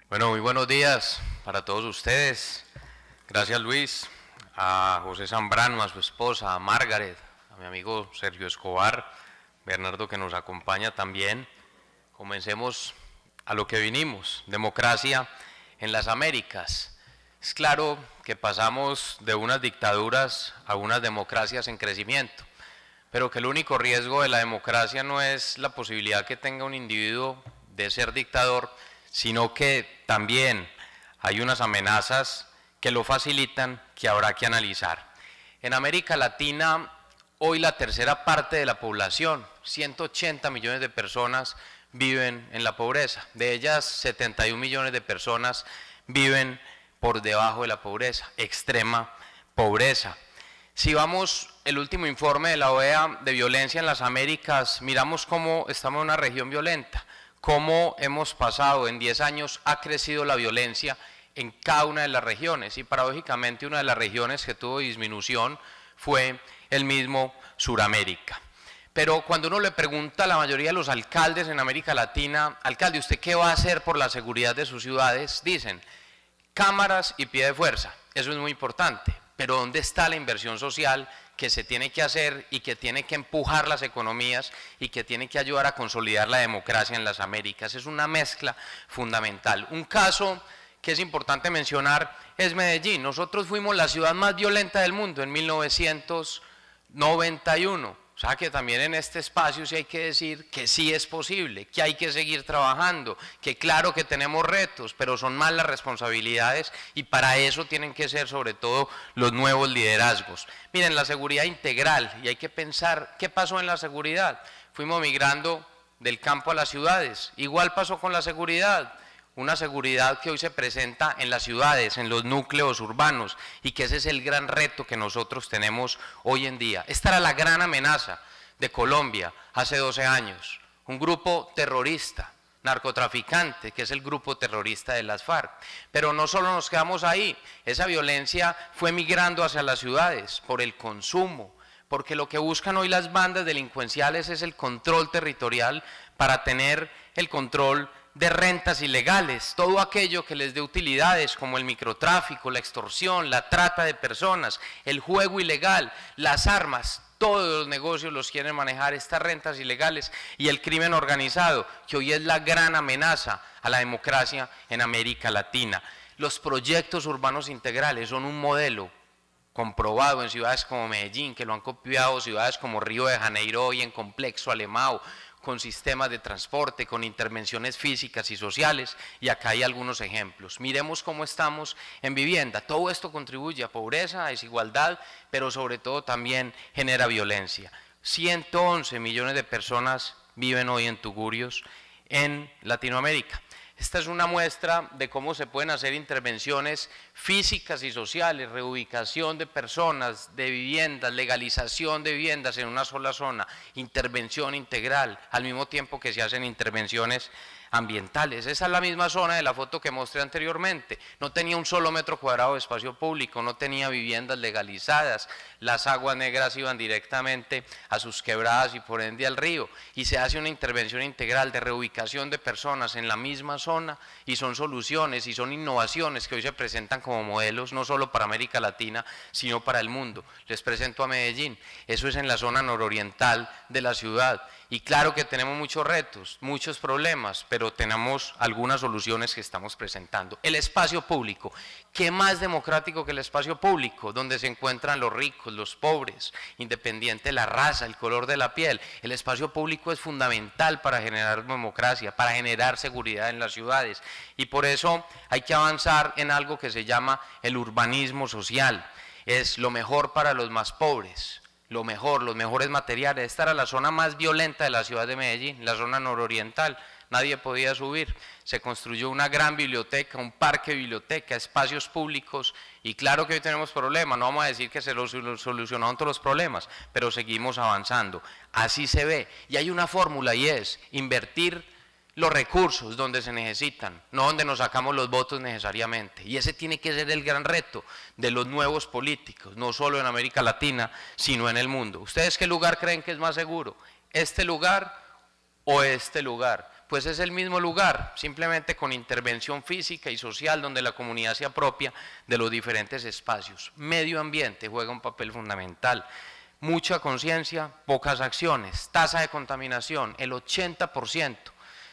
Bueno, muy buenos días para todos ustedes. Gracias, Luis, a José Zambrano, a su esposa, a Margaret, a mi amigo Sergio Escobar, Bernardo que nos acompaña también. Comencemos a lo que vinimos, democracia en las Américas. Es claro que pasamos de unas dictaduras a unas democracias en crecimiento, pero que el único riesgo de la democracia no es la posibilidad que tenga un individuo de ser dictador, sino que también hay unas amenazas que lo facilitan que habrá que analizar. En América Latina, hoy la tercera parte de la población, 180 millones de personas, viven en la pobreza. De ellas, 71 millones de personas viven por debajo de la pobreza, extrema pobreza. Si vamos el último informe de la OEA de violencia en las Américas, miramos cómo estamos en una región violenta, cómo hemos pasado en 10 años, ha crecido la violencia en cada una de las regiones y paradójicamente una de las regiones que tuvo disminución fue el mismo Suramérica. Pero cuando uno le pregunta a la mayoría de los alcaldes en América Latina, alcalde, ¿usted qué va a hacer por la seguridad de sus ciudades? Dicen, cámaras y pie de fuerza, eso es muy importante, pero ¿dónde está la inversión social que se tiene que hacer y que tiene que empujar las economías y que tiene que ayudar a consolidar la democracia en las Américas? Es una mezcla fundamental. Un caso que es importante mencionar es Medellín. Nosotros fuimos la ciudad más violenta del mundo en 1991. O sea que también en este espacio sí hay que decir que sí es posible, que hay que seguir trabajando, que claro que tenemos retos, pero son más las responsabilidades y para eso tienen que ser sobre todo los nuevos liderazgos. Miren, la seguridad integral, y hay que pensar qué pasó en la seguridad. Fuimos migrando del campo a las ciudades, igual pasó con la seguridad. Una seguridad que hoy se presenta en las ciudades, en los núcleos urbanos, y que ese es el gran reto que nosotros tenemos hoy en día. Esta era la gran amenaza de Colombia hace 12 años, un grupo terrorista, narcotraficante, que es el grupo terrorista de las FARC. Pero no solo nos quedamos ahí, esa violencia fue migrando hacia las ciudades por el consumo, porque lo que buscan hoy las bandas delincuenciales es el control territorial para tener el control de rentas ilegales, todo aquello que les dé utilidades como el microtráfico, la extorsión, la trata de personas, el juego ilegal, las armas, todos los negocios los quieren manejar estas rentas ilegales y el crimen organizado, que hoy es la gran amenaza a la democracia en América Latina. Los proyectos urbanos integrales son un modelo comprobado en ciudades como Medellín, que lo han copiado ciudades como Río de Janeiro hoy en Complejo Alemão, con sistemas de transporte, con intervenciones físicas y sociales, y acá hay algunos ejemplos. Miremos cómo estamos en vivienda. Todo esto contribuye a pobreza, a desigualdad, pero sobre todo también genera violencia. 111 millones de personas viven hoy en tugurios en Latinoamérica. Esta es una muestra de cómo se pueden hacer intervenciones físicas y sociales, reubicación de personas, de viviendas, legalización de viviendas en una sola zona, intervención integral, al mismo tiempo que se hacen intervenciones ambientales. Esa es la misma zona de la foto que mostré anteriormente. No tenía un solo metro cuadrado de espacio público, no tenía viviendas legalizadas, las aguas negras iban directamente a sus quebradas y por ende al río, y se hace una intervención integral de reubicación de personas en la misma zona, y son soluciones y son innovaciones que hoy se presentan como modelos no solo para América Latina, sino para el mundo. Les presento a Medellín, eso es en la zona nororiental de la ciudad, y claro que tenemos muchos retos, muchos problemas, pero tenemos algunas soluciones que estamos presentando. El espacio público, ¿qué más democrático que el espacio público? Donde se encuentran los ricos, los pobres, independiente de la raza, el color de la piel. El espacio público es fundamental para generar democracia, para generar seguridad en las ciudades, y por eso hay que avanzar en algo que se llama el urbanismo social. Es lo mejor para los más pobres, lo mejor, los mejores materiales. Esta era la zona más violenta de la ciudad de Medellín, la zona nororiental. Nadie podía subir, se construyó una gran biblioteca, un parque de biblioteca, espacios públicos, y claro que hoy tenemos problemas, no vamos a decir que se solucionaron todos los problemas, pero seguimos avanzando, así se ve, y hay una fórmula y es invertir los recursos donde se necesitan, no donde nos sacamos los votos necesariamente, y ese tiene que ser el gran reto de los nuevos políticos, no solo en América Latina, sino en el mundo. ¿Ustedes qué lugar creen que es más seguro? ¿Este lugar o este lugar? Pues es el mismo lugar, simplemente con intervención física y social donde la comunidad se apropia de los diferentes espacios. Medio ambiente juega un papel fundamental. Mucha conciencia, pocas acciones. Tasa de contaminación, el 80%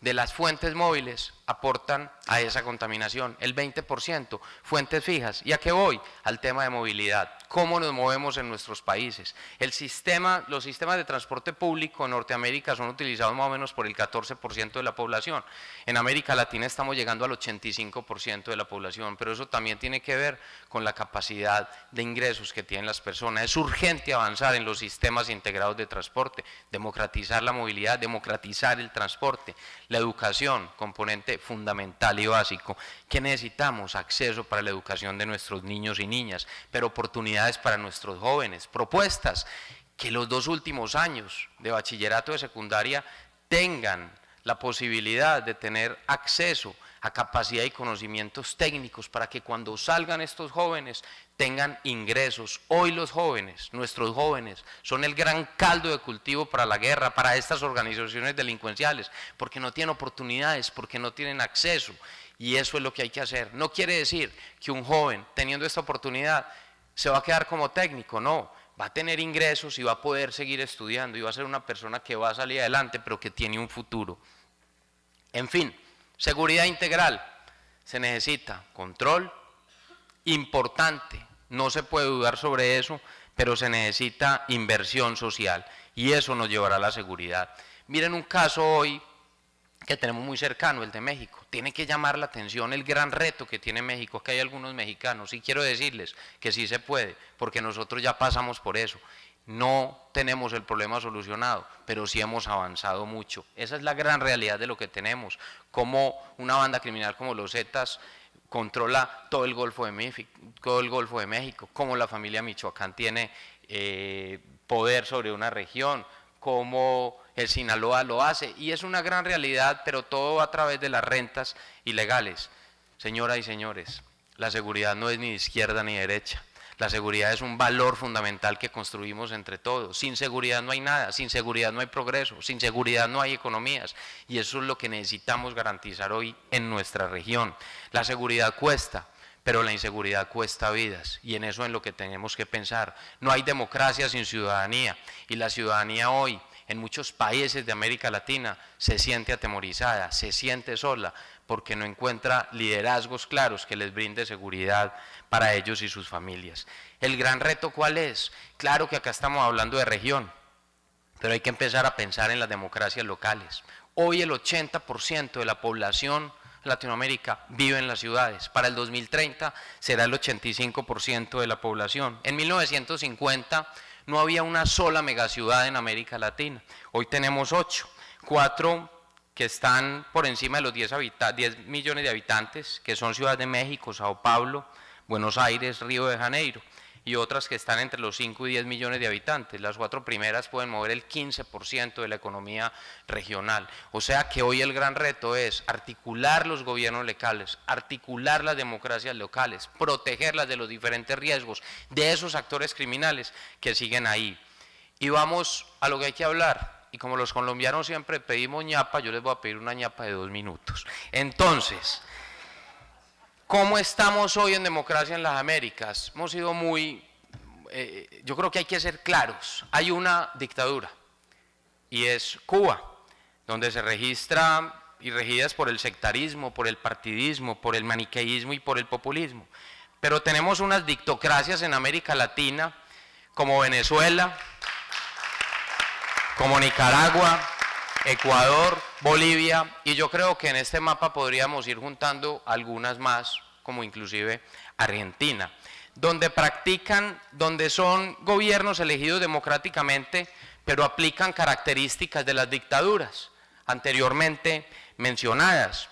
de las fuentes móviles aportan a esa contaminación, el 20% fuentes fijas. ¿Y a qué voy? Al tema de movilidad. ¿Cómo nos movemos en nuestros países? Los sistemas de transporte público en Norteamérica son utilizados más o menos por el 14% de la población. En América Latina estamos llegando al 85% de la población, pero eso también tiene que ver con la capacidad de ingresos que tienen las personas. Es urgente avanzar en los sistemas integrados de transporte, democratizar la movilidad, democratizar el transporte, la educación, componente fundamental y básico. ¿Qué necesitamos? Acceso para la educación de nuestros niños y niñas, pero oportunidades para nuestros jóvenes, propuestas que los 2 últimos años de bachillerato de secundaria tengan la posibilidad de tener acceso a capacidad y conocimientos técnicos para que cuando salgan estos jóvenes tengan ingresos. Hoy los jóvenes, nuestros jóvenes, son el gran caldo de cultivo para la guerra, para estas organizaciones delincuenciales, porque no tienen oportunidades, porque no tienen acceso, y eso es lo que hay que hacer. No quiere decir que un joven, teniendo esta oportunidad, se va a quedar como técnico, no, va a tener ingresos y va a poder seguir estudiando, y va a ser una persona que va a salir adelante, pero que tiene un futuro. En fin, seguridad integral, se necesita control, importante, no se puede dudar sobre eso, pero se necesita inversión social y eso nos llevará a la seguridad. Miren un caso hoy que tenemos muy cercano, el de México. Tiene que llamar la atención el gran reto que tiene México, que hay algunos mexicanos, y quiero decirles que sí se puede, porque nosotros ya pasamos por eso. No tenemos el problema solucionado, pero sí hemos avanzado mucho. Esa es la gran realidad de lo que tenemos, como una banda criminal como los Zetas controla todo el Golfo de México, como la familia Michoacán tiene poder sobre una región, como el Sinaloa lo hace, y es una gran realidad, pero todo va a través de las rentas ilegales. Señoras y señores, la seguridad no es ni de izquierda ni de derecha. La seguridad es un valor fundamental que construimos entre todos. Sin seguridad no hay nada, sin seguridad no hay progreso, sin seguridad no hay economías. Y eso es lo que necesitamos garantizar hoy en nuestra región. La seguridad cuesta, pero la inseguridad cuesta vidas. Y en eso es lo que tenemos que pensar. No hay democracia sin ciudadanía. Y la ciudadanía hoy, en muchos países de América Latina, se siente atemorizada, se siente sola, porque no encuentra liderazgos claros que les brinde seguridad para ellos y sus familias. ¿El gran reto cuál es? Claro que acá estamos hablando de región, pero hay que empezar a pensar en las democracias locales. Hoy el 80% de la población de Latinoamérica vive en las ciudades. Para el 2030 será el 85% de la población. En 1950 no había una sola megaciudad en América Latina. Hoy tenemos 8, 4 que están por encima de los 10 millones de habitantes, que son Ciudad de México, Sao Paulo, Buenos Aires, Río de Janeiro, y otras que están entre los 5 y 10 millones de habitantes. Las 4 primeras pueden mover el 15% de la economía regional. O sea que hoy el gran reto es articular los gobiernos locales, articular las democracias locales, protegerlas de los diferentes riesgos de esos actores criminales que siguen ahí. Y vamos a lo que hay que hablar. Y como los colombianos siempre pedimos ñapa, yo les voy a pedir una ñapa de 2 minutos. Entonces, ¿cómo estamos hoy en democracia en las Américas? Hemos sido muy, yo creo que hay que ser claros. Hay una dictadura, y es Cuba, donde se registra y regidas por el sectarismo, por el partidismo, por el maniqueísmo y por el populismo. Pero tenemos unas dictocracias en América Latina, como Venezuela, como Nicaragua, Ecuador, Bolivia, y yo creo que en este mapa podríamos ir juntando algunas más, como inclusive Argentina, donde son gobiernos elegidos democráticamente, pero aplican características de las dictaduras anteriormente mencionadas: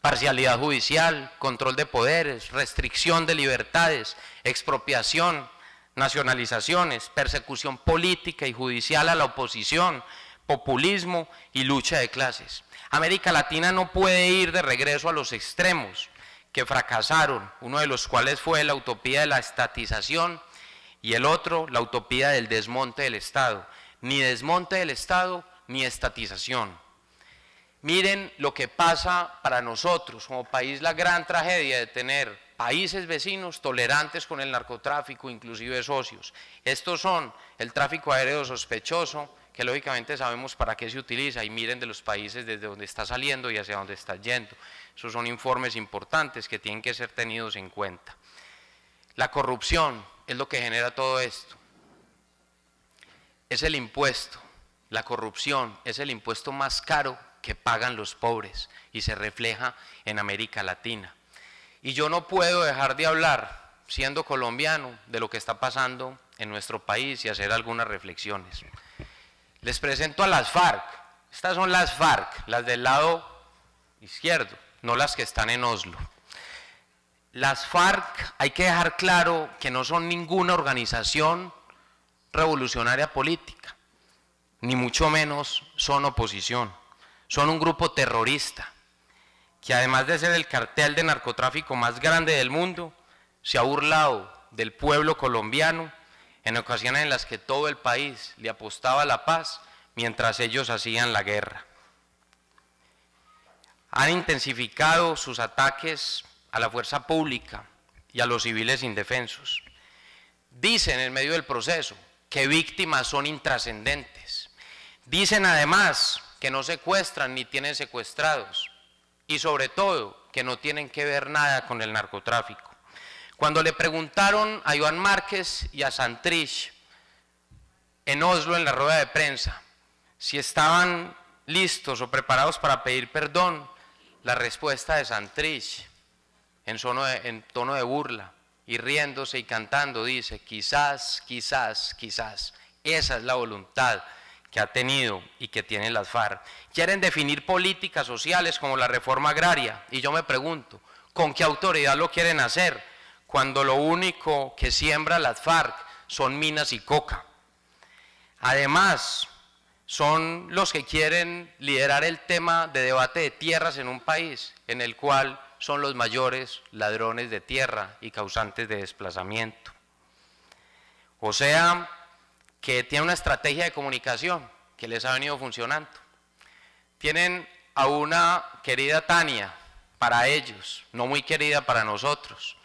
parcialidad judicial, control de poderes, restricción de libertades, expropiación, nacionalizaciones, persecución política y judicial a la oposición, populismo y lucha de clases. América Latina no puede ir de regreso a los extremos que fracasaron, uno de los cuales fue la utopía de la estatización y el otro la utopía del desmonte del Estado. Ni desmonte del Estado ni estatización. Miren lo que pasa para nosotros como país, la gran tragedia de tener países vecinos tolerantes con el narcotráfico, inclusive socios. Estos son el tráfico aéreo sospechoso, que lógicamente sabemos para qué se utiliza, y miren de los países desde donde está saliendo y hacia donde está yendo. Esos son informes importantes que tienen que ser tenidos en cuenta. La corrupción es lo que genera todo esto. Es el impuesto, la corrupción es el impuesto más caro que pagan los pobres y se refleja en América Latina. Y yo no puedo dejar de hablar, siendo colombiano, de lo que está pasando en nuestro país y hacer algunas reflexiones. Les presento a las FARC. Estas son las FARC, las del lado izquierdo, no las que están en Oslo. Las FARC, hay que dejar claro que no son ninguna organización revolucionaria política, ni mucho menos son oposición. Son un grupo terrorista que, además de ser el cartel de narcotráfico más grande del mundo, se ha burlado del pueblo colombiano en ocasiones en las que todo el país le apostaba a la paz mientras ellos hacían la guerra. Han intensificado sus ataques a la fuerza pública y a los civiles indefensos. Dicen en medio del proceso que víctimas son intrascendentes. Dicen además que no secuestran ni tienen secuestrados, y sobre todo que no tienen que ver nada con el narcotráfico. Cuando le preguntaron a Iván Márquez y a Santrich en Oslo, en la rueda de prensa, si estaban listos o preparados para pedir perdón, la respuesta de Santrich, en tono de burla y riéndose y cantando, dice: quizás, quizás, quizás. Esa es la voluntad que ha tenido y que tienen las FARC. Quieren definir políticas sociales como la reforma agraria, y yo me pregunto, ¿con qué autoridad lo quieren hacer cuando lo único que siembra las FARC son minas y coca? Además, son los que quieren liderar el tema de debate de tierras en un país en el cual son los mayores ladrones de tierra y causantes de desplazamiento. O sea, que tiene una estrategia de comunicación que les ha venido funcionando. Tienen a una querida Tania para ellos, no muy querida para nosotros,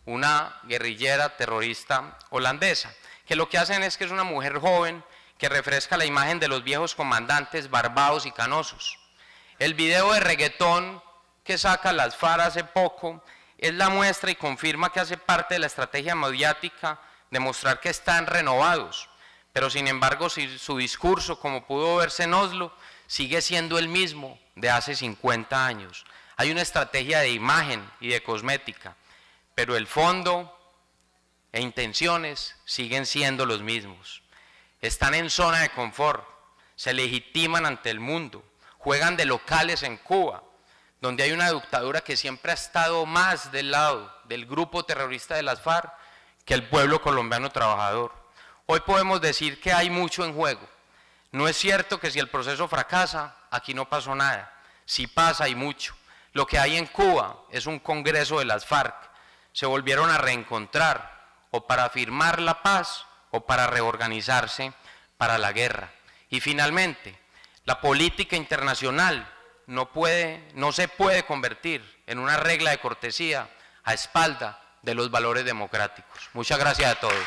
una guerrillera terrorista holandesa, que lo que hacen es que es una mujer joven que refresca la imagen de los viejos comandantes barbados y canosos. El video de reggaetón que saca las FARC hace poco es la muestra y confirma que hace parte de la estrategia mediática de mostrar que están renovados. Pero sin embargo, su discurso, como pudo verse en Oslo, sigue siendo el mismo de hace 50 años. Hay una estrategia de imagen y de cosmética, pero el fondo e intenciones siguen siendo los mismos. Están en zona de confort, se legitiman ante el mundo, juegan de locales en Cuba, donde hay una dictadura que siempre ha estado más del lado del grupo terrorista de las FARC que el pueblo colombiano trabajador. Hoy podemos decir que hay mucho en juego. No es cierto que si el proceso fracasa, aquí no pasó nada. Sí pasa y mucho. Lo que hay en Cuba es un congreso de las FARC. Se volvieron a reencontrar, o para firmar la paz, o para reorganizarse para la guerra. Y finalmente, la política internacional no se puede convertir en una regla de cortesía a espalda de los valores democráticos. Muchas gracias a todos.